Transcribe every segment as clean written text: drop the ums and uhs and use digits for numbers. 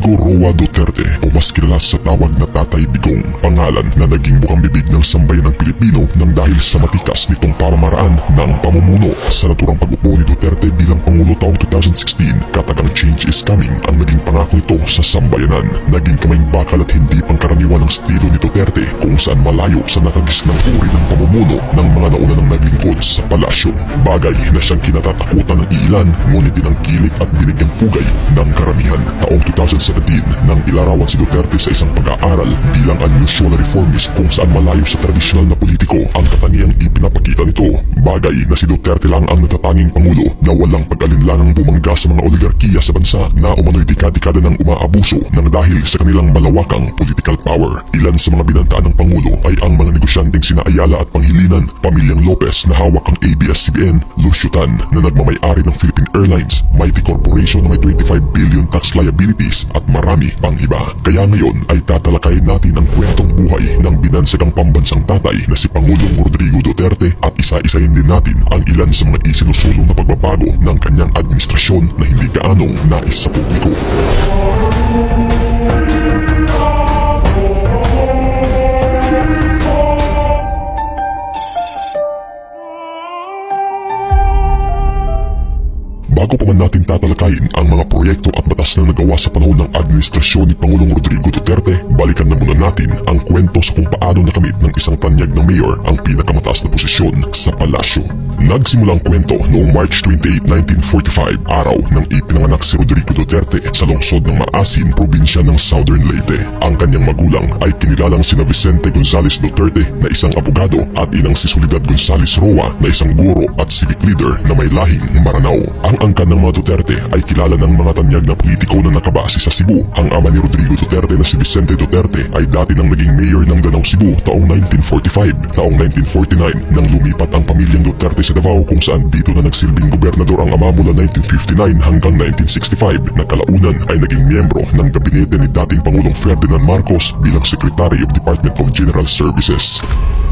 Rodrigo Roa Duterte o mas kilala sa tawag na Tatay Digong, pangalan na naging bukang bibig ng sambayan ng Pilipino nang dahil sa matikas nitong pamamaraan ng pamumuno. Sa naturang pag-upo ni Duterte bilang Pangulo taong 2016, katagang change is coming ang naging pangako nito sa sambayanan. Naging kamay bakal at hindi pangkaraniwan ang estilo ni Duterte kung saan malayo sa nakagisnang uri ng pamumuno ng mga nauna ng naglingkod sa palasyo. Bagay na siyang kinatatakutan ng ilan, ngunit tinangkilik at binigyang pugay ng karamihan. Taong 2017 nang ilarawan si Duterte sa isang pag-aaral bilang unusual reformist kung saan malayo sa tradisyonal na politiko ang katangiang ipinapakita nito. Bagay na si Duterte lang ang natatanging pangulo na walang pag-alinlangang bumangga sa mga oligarkiya sa bansa na umano'y dekada-dekada ng umaabuso ng dahil sa kanilang malawakang political power. Ilan sa mga binantaan ng pangulo ay ang mga negosyanteng sina Ayala at Panghilinan, pamilyang Lopez na hawak ang ABS-CBN, Lucio Tan na nagmamay-ari ng Philippine Airlines, Mighty Corporation na may 25 billion tax liabilities at marami pang iba. Kaya ngayon ay tatalakayin natin ang kwentong buhay ng binansagang pambansang tatay na si Pangulong Rodrigo Duterte at isa-isahin din natin ang ilan sa mga isinusulong na pagbabago ng kanyang administrasyon na hindi gaanong nais sa publiko. Bago pa man natin tatalakayin ang mga proyekto at batas na nagawa sa panahon ng administrasyon ni Pangulong Rodrigo Duterte, balikan na muna natin ang kwento sa kung paano nakamit ng isang tanyag na mayor ang pinakamataas na posisyon sa palasyo. Nagsimula ang kwento noong March 28, 1945, araw nang ipinanganak si Rodrigo Duterte sa lungsod ng Maasin, probinsya ng Southern Leyte. Ang kanyang magulang ay kinilalang sina Vicente Gonzales Duterte na isang abogado at inang si Soledad Gonzales Roa na isang guro at civic leader na may lahing Maranao. Ang angkan ng mga Duterte ay kilala ng mga tanyag na politiko na nakabase sa Cebu. Ang ama ni Rodrigo Duterte na si Vicente Duterte ay dati nang naging mayor ng Danau, Cebu taong 1945. Taong 1949 nang lumipat ang pamilyang Duterte sa Davao kung saan dito na nagsilbing gobernador ang ama mula 1959 hanggang 1965 na kalaunan ay naging miyembro ng gabinete ni dating Pangulong Ferdinand Marcos bilang Secretary of Department of General Services.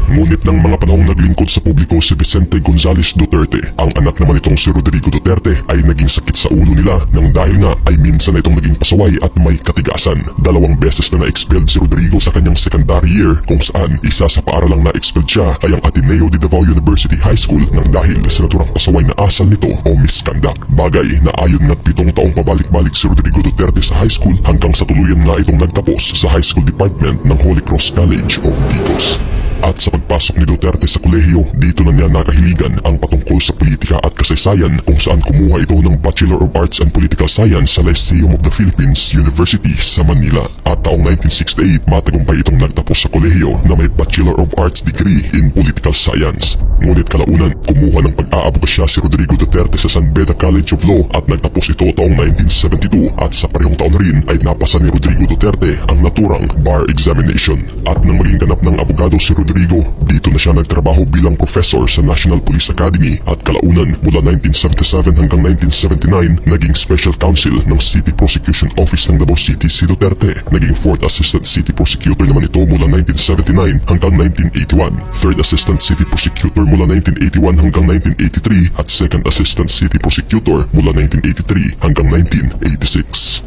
Ngunit ng mga panahong naglingkod sa publiko si Vicente Gonzales Duterte, ang anak naman itong si Rodrigo Duterte ay naging sakit sa ulo nila nang dahil nga ay minsan na itong naging pasaway at may katigasan. 2 beses na na-expelled si Rodrigo sa kanyang secondary year kung saan isa sa paaralang na-expelled siya ay ang Ateneo de Davao University High School nang dahil sa naturang pasaway na asal nito o misconduct. Bagay na ayon nga't 7 taong pabalik-balik si Rodrigo Duterte sa high school hanggang sa tuluyan nga itong nagtapos sa high school department ng Holy Cross College of Digos. At sa pagpasok ni Duterte sa kolehiyo, dito na niya nakahiligan ang patungkol sa politika at kasaysayan kung saan kumuha ito ng Bachelor of Arts and Political Science sa Lyceum of the Philippines University sa Manila. At taong 1968, matagumpay itong nagtapos sa kolehiyo na may Bachelor of Arts degree in Political Science. Ngunit kalaunan, kumuha ng pag-aabogasya si Rodrigo Duterte sa San Beda College of Law at nagtapos ito taong 1972 at sa parehong taon rin ay napasa ni Rodrigo Duterte ang naturang bar examination. At nang maging ganap ng abogado si Rodrigo, dito na siya nagtrabaho bilang professor sa National Police Academy at kalaunan mula 1977 hanggang 1979 naging special counsel ng City Prosecution Office ng Davao City si Duterte. Naging 4th Assistant City Prosecutor naman ito mula 1979 hanggang 1981, 3rd Assistant City Prosecutor mula 1981 hanggang 1983 at 2nd Assistant City Prosecutor mula 1983 hanggang 1986.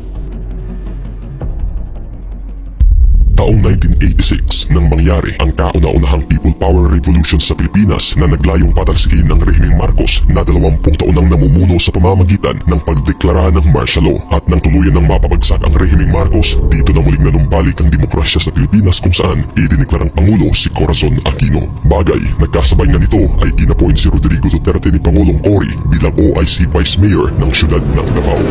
Taong 1986 nang mangyari ang kauna-unahang People Power Revolution sa Pilipinas na naglayong patalsikin ng rehimeng Marcos na 20 taon nang namumuno sa pamamagitan ng pagdeklara ng martial law. At nang tuluyan ng mapabagsak ang rehimeng Marcos, dito na muling nanumbalik ang demokrasya sa Pilipinas kung saan idineklarang Pangulo si Corazon Aquino. Bagay, nagkasabay nga nito ay inappoint si Rodrigo Duterte ni Pangulong Cory bilang OIC Vice Mayor ng siyudad ng Davao.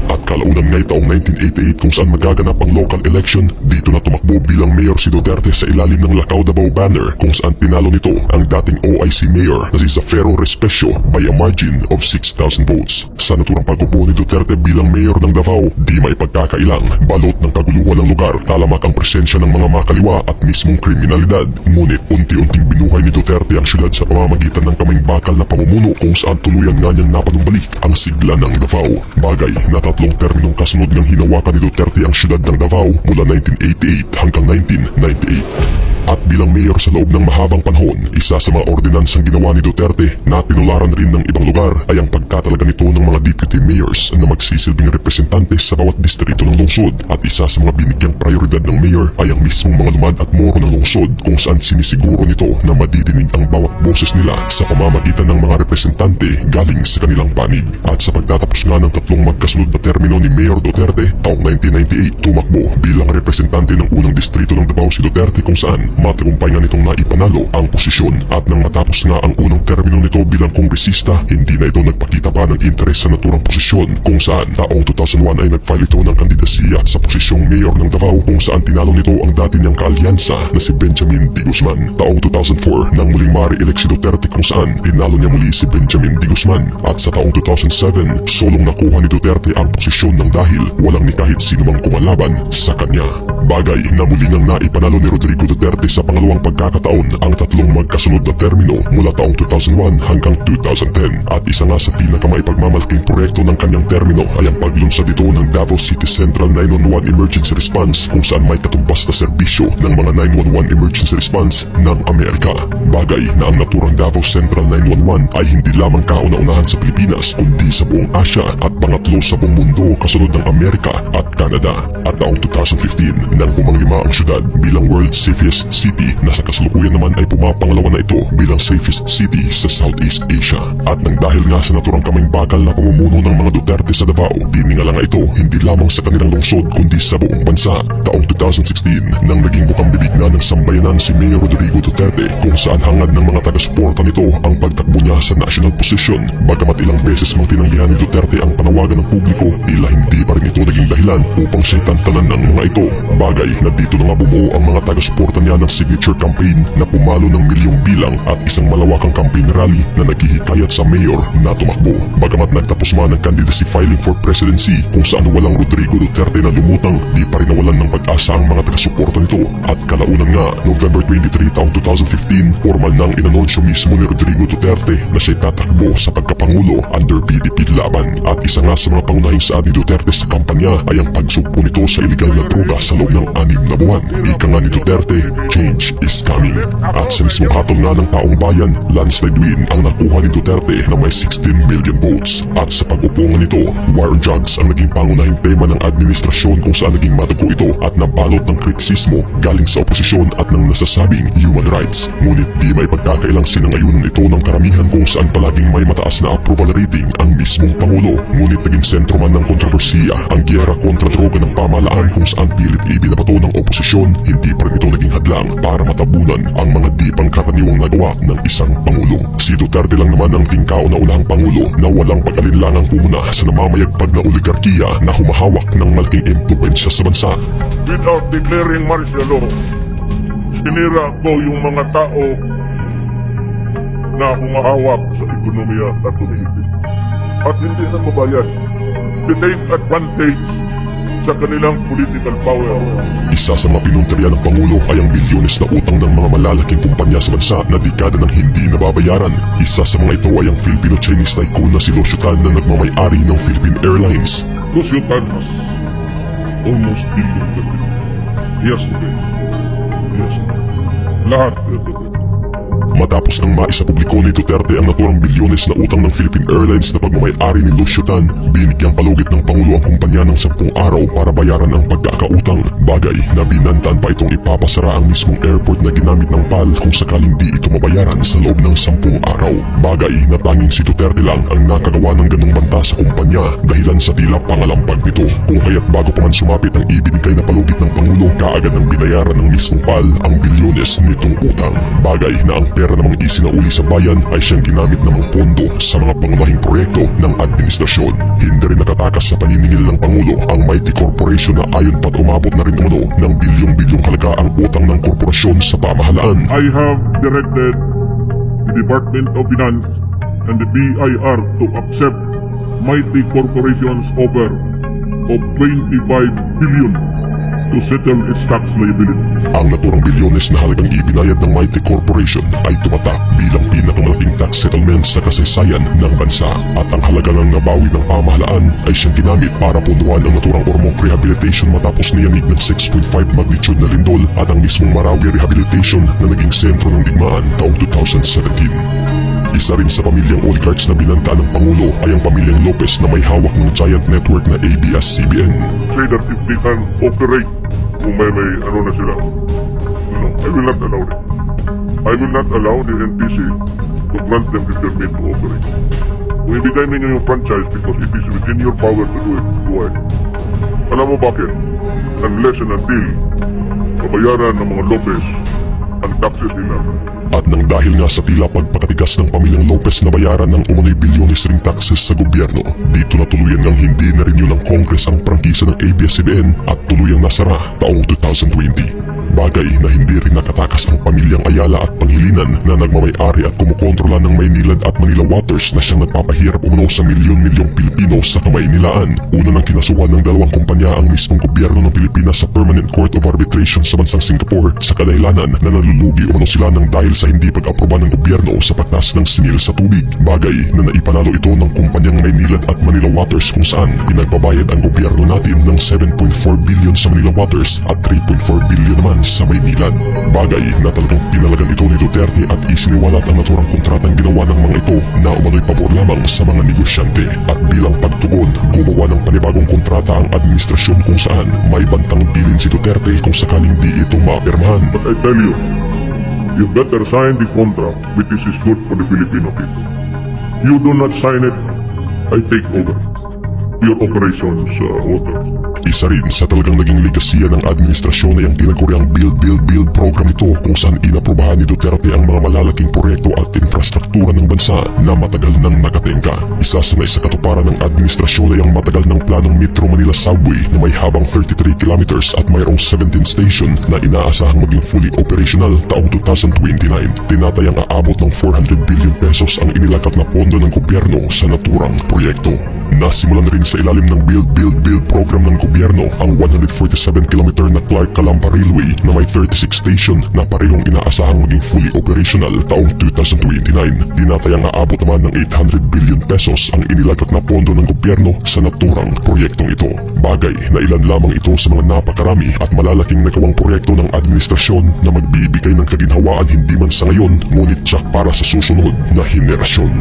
At kalaunan nga'y taong 1988 kung saan magaganap ang local election, dito na tumakbo bilang mayor si Duterte sa ilalim ng Lacao Davao banner kung saan tinalo nito ang dating OIC mayor na si Zafero Respecio by a margin of 6,000 votes. Sa naturang pag-upo ni Duterte bilang mayor ng Davao, di may pagkakailang, balot ng kaguluhan ng lugar, talamak ang presensya ng mga makaliwa at mismong kriminalidad. Ngunit unti-unting binuhay ni Duterte ang syudad sa pamamagitan ng kamay bakal na pamumuno kung saan tuluyan nga niyang napanumbalik ang sigla ng Davao. Bagay na tatlong terminong kasunod ng hinawakan ni Duterte ang syudad ng Davao mula 1988 hanggang 1998. At bilang mayor sa loob ng mahabang panahon, isa sa mga ordinansang ginawa ni Duterte na tinularan rin ng ibang lugar ay ang pagtatalaga nito ng mga deputy mayors na magsisilbing representante sa bawat distrito ng lungsod. At isa sa mga binigyang prioridad ng mayor ay ang mismong mga lumad at moro ng lungsod kung saan sinisiguro nito na madidinig ang bawat boses nila sa pamamagitan ng mga representante galing sa kanilang panig. At sa pagtatapos nga ng tatlong magkasunod na termino ni Mayor Duterte taong 1998, tumakbo bilang representante ng unang distrito ng Davao si Duterte kung saan matagumpay nga nitong naipanalo ang posisyon. At nang matapos nga ang unang termino nito bilang kongresista, hindi na ito nagpakita pa ng interes sa naturang posisyon kung saan taong 2001 ay nag-file ito ng kandidasiya sa posisyong mayor ng Davao kung saan tinalo nito ang dati niyang kaalyansa na si Benjamin D. Guzman. Taong 2004 nang muling ma-re-elect si Duterte kung saan tinalo niya muli si Benjamin D. Guzman. At sa taong 2007, solong nakuha ni Duterte ang posisyon ng dahil walang ni kahit sino mang kumalaban sa kanya. Bagay na muli ngang naipanalo ni Rodrigo Duterte sa pangalawang pagkakataon ang tatlong magkasunod na termino mula taong 2001 hanggang 2010. At isa nga sa pinakamaipagmamalking proyekto ng kanyang termino ay ang paglunsad dito ng Davao City Central 911 Emergency Response kung saan may katumbas na serbisyo ng mga 911 Emergency Response ng Amerika. Bagay na ang naturang Davao Central 911 ay hindi lamang kauna-unahan sa Pilipinas kundi sa buong Asia at pangatlo sa buong mundo kasunod ng Amerika at Canada. At taong 2015 nang bumanglima ang syudad bilang World's Safest City na sa kasalukuyan naman ay pumapangalawa na ito bilang safest city sa Southeast Asia. At nang dahil nga sa naturang kaming bakal na pamumuno ng mga Duterte sa Davao, dininga nga ito hindi lamang sa kanilang lungsod kundi sa buong bansa. Taong 2016 nang naging bukang bibig na ng sambayanan si Mayor Rodrigo Duterte kung saan hangad ng mga taga-suporta nito ang pagtakbo niya sa national position. Bagamat ilang beses mang tinanggihan ni Duterte ang panawagan ng publiko, tila hindi pa rin ito naging dahilan upang siya'y tantanan ng mga ito. Bagay na dito na nga bumuo ang mga taga-suporta niya ng signature campaign na pumalo ng milyong bilang at isang malawakang campaign rally na naghihikayat sa mayor na tumakbo. Bagamat nagtapos man ang candidacy filing for presidency kung saan walang Rodrigo Duterte na lumutang, di pa rin nawalan ng pag-asa ang mga taga-suporta nito. At kalaunan nga, November 23 taong 2015, formal nang inanunsyo mismo ni Rodrigo Duterte na siya'y tatakbo sa pagkapangulo under PDP laban. At isa nga sa mga pangunahing saad ni Duterte sa kampanya ay ang pagsugpo nito sa iligal na droga sa loob ng 6 na buwan. Ika nga ni Duterte, change is coming. At sa mismong hatol nga ng taong bayan, landslide win ang nakuha ni Duterte na may 16 million votes. At sa pag-upo nga nito, war on drugs ang naging pangunahing tema ng administrasyon kung saan naging matago ito at nabalot ng kritisismo galing sa oposisyon at ng nasasabing human rights. Ngunit di may pagkakailang sinangayunan ito ng karamihan kung saan palaging may mataas na approval rating ang mismong Pangulo. Ngunit naging sentro man ng kontrobersiya ang giyera kontra droga ng pamahalaan kung saan pilit ibinabato ng oposisyon, hindi pa rin ito naging hadlang para matabunan ang mga di pangkaraniwang nagawa ng isang Pangulo. Si Duterte lang naman ang tingkauna-unahang Pangulo na walang pag-alinlangang pumuna sa namamayagpag na oligarkiya na humahawak ng malaking impluensya sa bansa. Without declaring martial law, sinira ko yung mga tao na humahawak sa ekonomiya at tumihigit. At hindi na mabayad. They take advantage sa kanilang political power. Isa sa mga pinuntarya ng Pangulo ay ang bilyones na utang ng mga malalaking kumpanya sa bansa na dekada nang hindi nababayaran. Isa sa mga ito ay ang Filipino-Chinese tycoon na si Lucio Tan na nagmamay-ari ng Philippine Airlines. Lucio Tan has almost billion to pay. Yes, okay. Yes. Lahat. Matapos nang maisapubliko ni Duterte ang naturang bilyones na utang ng Philippine Airlines na pagmamay-ari ni Lucio Tan, binigyang palugit ng Pangulo ang kumpanya ng 10 araw para bayaran ang pagkakautang. Bagay na binantaan pa itong ipapasara ang mismong airport na ginamit ng PAL kung sakaling di ito mabayaran sa loob ng 10 araw. Bagay na tanging si Duterte lang ang nakagawa ng ganung banta sa kumpanya dahilan sa tila pangalampag nito. Kung kaya't bago pa man sumapit ang ibinigay na palugit ng Pangulo, kaagad ang binayaran ng mismong PAL ang bilyones nitong utang. Bagay na ang pera namang isinauli sa bayan ay siyang ginamit namang pondo sa mga pangunahing proyekto ng administrasyon. Hindi rin nakatakas sa paniningil ng Pangulo ang Mighty Corporation na ayon pa't umabot na rin umano ng bilyong-bilyong halaga ang utang ng korporasyon sa pamahalaan. I have directed the Department of Finance and the BIR to accept Mighty Corporation's offer of 25 billion to settle its tax liability. Ang naturang bilyones na halagang ibinayad ng Mighty Corporation ay tumatak bilang pinakamalaking tax settlement sa kasaysayan ng bansa at ang halaga ng nabawi ng pamahalaan ay siyang ginamit para punduhan ang naturang Ormoc Rehabilitation matapos niyanig ng 6.5 magnitude na lindol at ang mismong Marawi Rehabilitation na naging sentro ng digmaan taong 2017. Isa rin sa pamilyang oligarchs na binanta ng Pangulo ay ang pamilyang Lopez na may hawak ng giant network na ABS-CBN. Say that if they can operate, kung may ano na sila, no, I will not allow it. I will not allow the NTC to grant them the permit to operate. Kung ibigay ninyo yung franchise because it is within your power to do it, go ahead. Alam mo bakit? Unless and until mabayaran ng mga Lopez ang taxes nila. At nang dahil nga sa tila pagpakatigas ng pamilyang Lopez na bayaran ng umano'y bilyones ring taxes sa gobyerno, dito na tuluyan ngang hindi na rin yun ng Congress ang prangkisa ng ABS-CBN at tuluyang nasara taong 2020. Bagay na hindi rin nakatakas ang pamilyang Ayala at Pangilinan na nagmamay-ari at kumukontrola ng Maynilad at Manila Waters na siyang nagpapahirap umano sa milyon-milyong Pilipino sa Kamaynilaan. Una nang kinasuhan ng dalawang kumpanya ang mismong gobyerno ng Pilipinas sa Permanent Court of Arbitration sa bansang Singapore sa kadahilanan na nalulugi umano sila ng dahil sa hindi pag-aproba ng gobyerno sa pagtaas ng singil sa tubig. Bagay na naipanalo ito ng kumpanyang Maynilad at Manila Waters kung saan pinagbabayad ang gobyerno natin ng 7.4 billion sa Manila Waters at 3.4 billion naman sa Maynilad. Bagay na talagang pinalagan ito ni Duterte at isiniwalat ang naturang kontratang ginawa ng mga ito na umano'y pabor lamang sa mga negosyante. At bilang pagtugon, gumawa ng panibagong kontrata ang administrasyon kung saan may bantang bilin si Duterte kung sakaling di ito mapirmahan. But I tell you, you better sign the contract which is good for the Filipino people. You do not sign it, I take over your operations, waters. Isa rin sa talagang naging legasiya ng administrasyon ay ang tinaguriang Build program nito kung saan inaprobahan ni Duterte ang mga malalaking proyekto at infrastruktura ng bansa na matagal nang nakatengka. Isa sa naisakatuparan ng administrasyon ay ang matagal ng planong Metro Manila Subway na may habang 33 kilometers at mayroong 17 station na inaasahang maging fully operational taong 2029. Tinatayang aabot ng 400 billion pesos ang inilakat na pondo ng gobyerno sa naturang proyekto. Nasimulan rin sa ilalim ng Build program ng gobyerno ang 147-kilometer na Clark-Calamba Railway na may 36 station na parehong inaasahang maging fully operational taong 2029. Tinatayang aabot naman ng 800 billion pesos ang inilagat na pondo ng gobyerno sa naturang proyektong ito. Bagay na ilan lamang ito sa mga napakarami at malalaking nagawang proyekto ng administrasyon na magbibigay ng kaginhawaan hindi man sa ngayon ngunit tiyak para sa susunod na henerasyon.